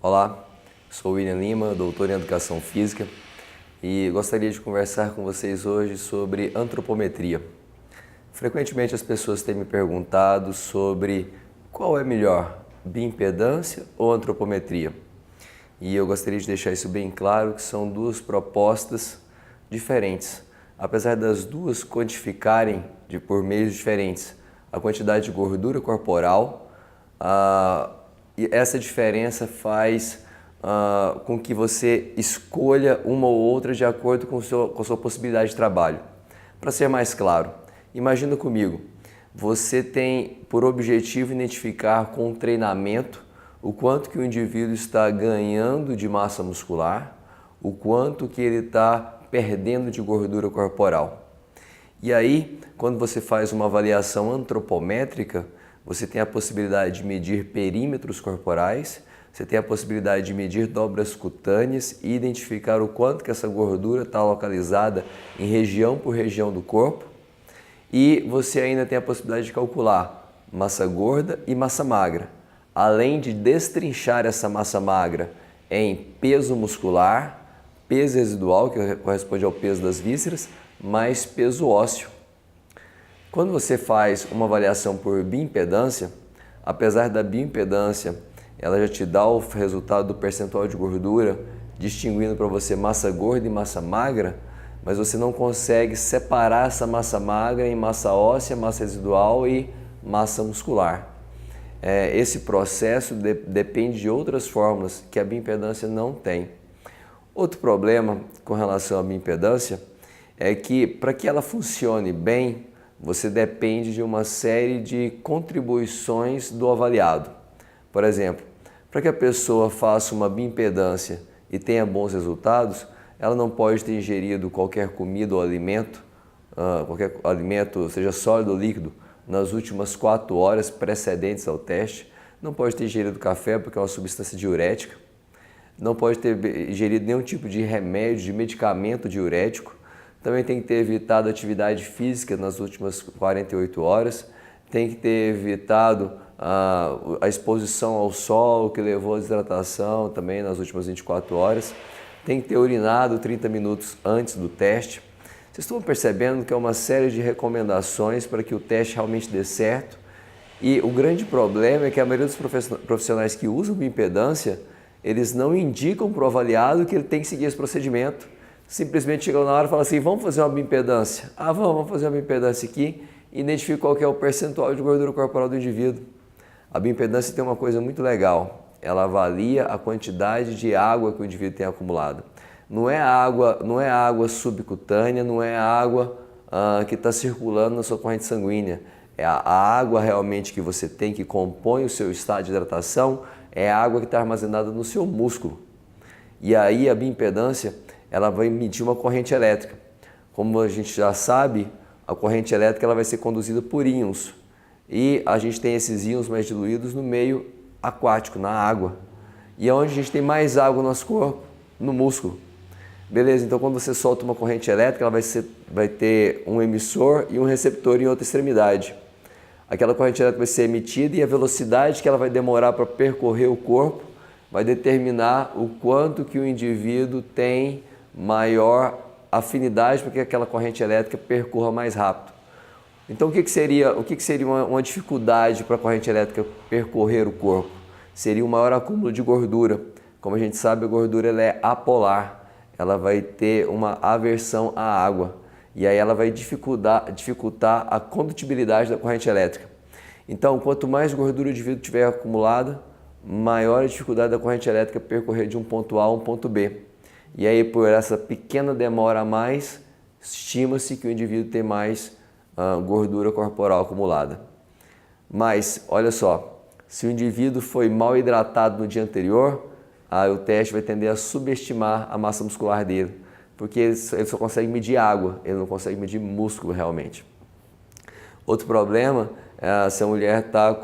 Olá, sou William Lima, doutor em Educação Física e gostaria de conversar com vocês hoje sobre antropometria. Frequentemente as pessoas têm me perguntado sobre qual é melhor, bioimpedância ou antropometria? E eu gostaria de deixar isso bem claro que são duas propostas diferentes. Apesar das duas quantificarem por meios diferentes a quantidade de gordura corporal, e essa diferença faz com que você escolha uma ou outra de acordo com a sua possibilidade de trabalho. Para ser mais claro, imagina comigo, você tem por objetivo identificar com o treinamento o quanto que o indivíduo está ganhando de massa muscular, o quanto que ele está perdendo de gordura corporal. E aí, quando você faz uma avaliação antropométrica, você tem a possibilidade de medir perímetros corporais, você tem a possibilidade de medir dobras cutâneas e identificar o quanto que essa gordura está localizada em região por região do corpo. E você ainda tem a possibilidade de calcular massa gorda e massa magra, além de destrinchar essa massa magra em peso muscular, peso residual, que corresponde ao peso das vísceras, mais peso ósseo. Quando você faz uma avaliação por bioimpedância, apesar da bioimpedância, ela já te dá o resultado do percentual de gordura, distinguindo para você massa gorda e massa magra, mas você não consegue separar essa massa magra em massa óssea, massa residual e massa muscular. Esse processo depende de outras fórmulas que a bioimpedância não tem. Outro problema com relação à bioimpedância é que para que ela funcione bem, você depende de uma série de contribuições do avaliado. Por exemplo, para que a pessoa faça uma bioimpedância e tenha bons resultados, ela não pode ter ingerido qualquer comida ou alimento, seja sólido ou líquido, nas últimas 4 horas precedentes ao teste. Não pode ter ingerido café porque é uma substância diurética. Não pode ter ingerido nenhum tipo de remédio, de medicamento diurético. Também tem que ter evitado atividade física nas últimas 48 horas. Tem que ter evitado a exposição ao sol, que levou à desidratação também nas últimas 24 horas. Tem que ter urinado 30 minutos antes do teste. Vocês estão percebendo que é uma série de recomendações para que o teste realmente dê certo. E o grande problema é que a maioria dos profissionais que usam bioimpedância, eles não indicam para o avaliado que ele tem que seguir esse procedimento. Simplesmente chegam na hora e falam assim, vamos fazer uma bioimpedância? Vamos fazer uma bioimpedância aqui e identifica qual que é o percentual de gordura corporal do indivíduo. A bioimpedância tem uma coisa muito legal, ela avalia a quantidade de água que o indivíduo tem acumulado. Não é água subcutânea, não é a água que está circulando na sua corrente sanguínea. É a água realmente que você tem, que compõe o seu estado de hidratação, é a água que está armazenada no seu músculo. E aí a bioimpedância, ela vai medir uma corrente elétrica. Como a gente já sabe, a corrente elétrica ela vai ser conduzida por íons. E a gente tem esses íons mais diluídos no meio aquático, na água. E onde a gente tem mais água no nosso corpo? No músculo. Beleza, então quando você solta uma corrente elétrica, ela vai ter um emissor e um receptor em outra extremidade. Aquela corrente elétrica vai ser emitida e a velocidade que ela vai demorar para percorrer o corpo vai determinar o quanto que o indivíduo tem maior afinidade para que aquela corrente elétrica percorra mais rápido. Então o que seria uma dificuldade para a corrente elétrica percorrer o corpo? Seria um maior acúmulo de gordura. Como a gente sabe, a gordura ela é apolar. Ela vai ter uma aversão à água e aí ela vai dificultar a condutibilidade da corrente elétrica. Então, quanto mais gordura o indivíduo tiver acumulada, maior a dificuldade da corrente elétrica percorrer de um ponto A a um ponto B. E aí, por essa pequena demora a mais, estima-se que o indivíduo tem mais gordura corporal acumulada. Mas, olha só, se o indivíduo foi mal hidratado no dia anterior, o teste vai tender a subestimar a massa muscular dele, porque ele só consegue medir água, ele não consegue medir músculo realmente. Outro problema é se a mulher está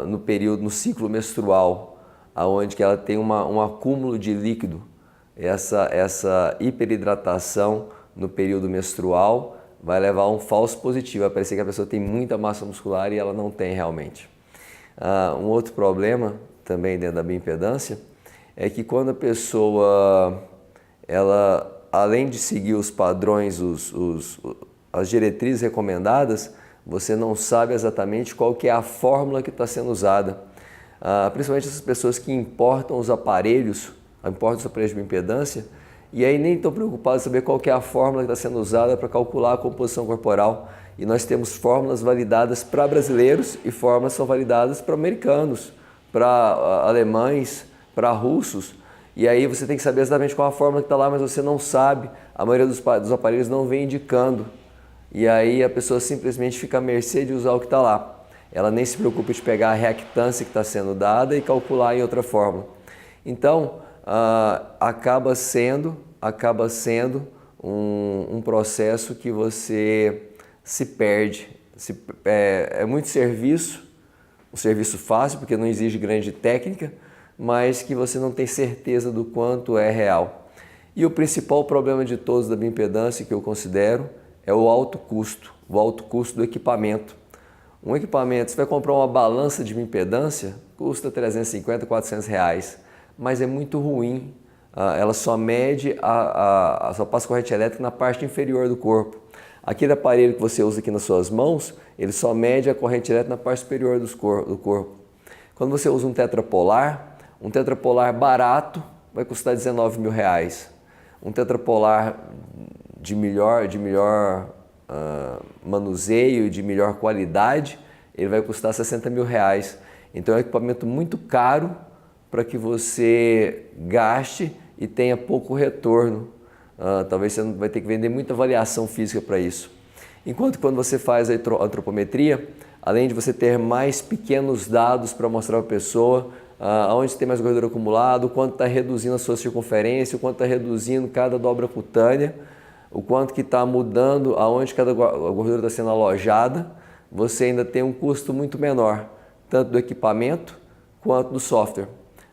no ciclo menstrual, onde que ela tem um acúmulo de líquido. Essa hiperidratação no período menstrual vai levar a um falso positivo, vai parecer que a pessoa tem muita massa muscular e ela não tem realmente. Um outro problema também dentro da bioimpedância é que quando a pessoa, ela, além de seguir os padrões, as diretrizes recomendadas, você não sabe exatamente qual que é a fórmula que está sendo usada. Principalmente essas pessoas que importam os aparelhos de bioimpedância, e aí nem estão preocupados em saber qual que é a fórmula que está sendo usada para calcular a composição corporal. E nós temos fórmulas validadas para brasileiros e fórmulas são validadas para americanos, para alemães, para russos. E aí você tem que saber exatamente qual a fórmula que está lá, mas você não sabe, a maioria dos aparelhos não vem indicando. E aí a pessoa simplesmente fica à mercê de usar o que está lá. Ela nem se preocupa de pegar a reactância que está sendo dada e calcular em outra fórmula. Então, acaba sendo um processo que você se perde. É muito serviço, um serviço fácil, porque não exige grande técnica, mas que você não tem certeza do quanto é real. E o principal problema de todos da bioimpedância, que eu considero, é o alto custo do equipamento. Um equipamento, você vai comprar uma balança de bioimpedância, custa 350, 400 reais, mas é muito ruim. Ela só mede, só passa corrente elétrica na parte inferior do corpo. Aquele aparelho que você usa aqui nas suas mãos, ele só mede a corrente elétrica na parte superior do corpo. Quando você usa um tetrapolar barato vai custar 19 mil reais. Um tetrapolar de melhor manuseio, de melhor qualidade, ele vai custar 60 mil reais. Então é um equipamento muito caro para que você gaste e tenha pouco retorno. Talvez você vai ter que vender muita avaliação física para isso. Enquanto quando você faz a antropometria, além de você ter mais pequenos dados para mostrar para a pessoa onde tem mais gordura acumulada, o quanto está reduzindo a sua circunferência, o quanto está reduzindo cada dobra cutânea, o quanto que está mudando aonde cada gordura está sendo alojada, você ainda tem um custo muito menor, tanto do equipamento quanto do software.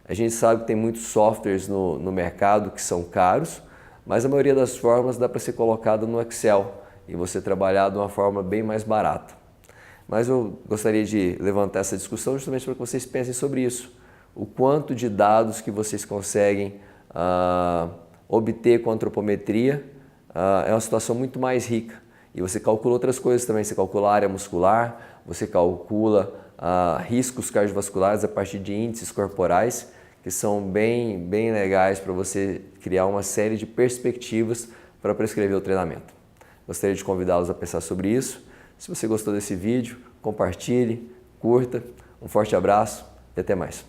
A gente sabe que tem muitos softwares no mercado que são caros, mas a maioria das fórmulas dá para ser colocada no Excel e você trabalhar de uma forma bem mais barata. Mas eu gostaria de levantar essa discussão justamente para que vocês pensem sobre isso. O quanto de dados que vocês conseguem obter com a antropometria é uma situação muito mais rica. E você calcula outras coisas também, você calcula a área muscular, você calcula riscos cardiovasculares a partir de índices corporais, que são bem legais para você criar uma série de perspectivas para prescrever o treinamento. Gostaria de convidá-los a pensar sobre isso. Se você gostou desse vídeo, compartilhe, curta. Um forte abraço e até mais.